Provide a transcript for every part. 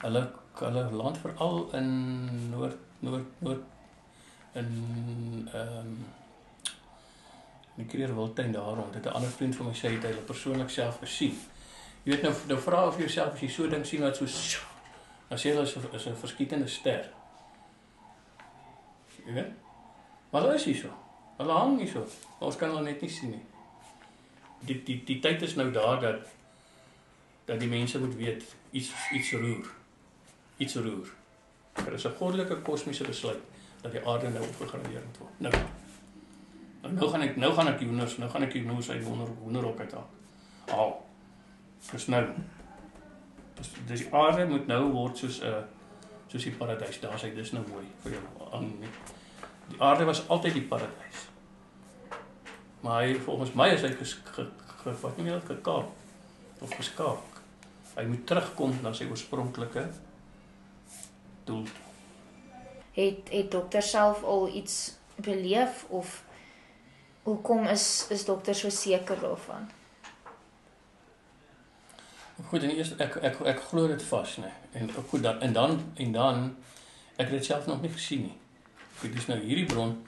hulle land veral in noord in die Kreerwiltuin daar rond. Het 'n ander vriend van my sê het hulle persoonlik self gesien. Jy weet nou vra of jouself as jy so ding sien wat so dan sê hulle is 'n verskietende ster. Jy weet? Maar hulle is hier so. Hulle hang hier so. Ons kan hulle net nie sien nie. Die tyd is nou daar dat die mense moet weet iets roer. Iets roer. Dit is 'n goddelike kosmiese besluit dat die aarde nou opgegradeer moet word. Nou gaan ek die hoenders uit hoenderhok uithaal. Dis nou. Dus die aarde moet nou word soos die paradys. Daar sê dis nou mooi vir jou. Die aarde was altyd die paradys. Maar volgens my is hy gekaap of geskaak. Hy moet terugkom na sy oorspronklike doel. Het dokter self al iets beleef of hoekom is dokter so seker daarvan? Goed, en eers ek glo dit vas, né? En dan ek het dit self nog nie gesien nie. Goed, dis nou hierdie bron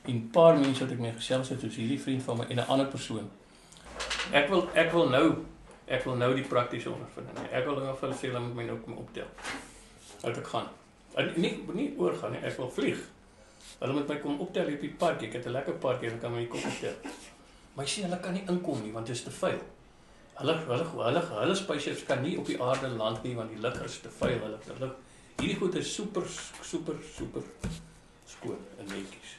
en 'n paar mense wat ek mee gesels het, soos hierdie vriend van my en 'n ander persoon. Ek wil nou die praktiese ondervinding. Ek wil nou vir hulle sê hulle moet my nou kom optel. Uit ek gaan. Nie oorgaan nie, ek wil vlieg. Hulle moet my kom optel op die park. Ek het 'n lekker park en hulle kan my kom optel. Maar sien, hulle kan nie inkom nie want dit is te vuil. Hulle spaceships kan nie op die aarde land nie want die lug is te vuil. Hierdie goed is super skoon en netjies.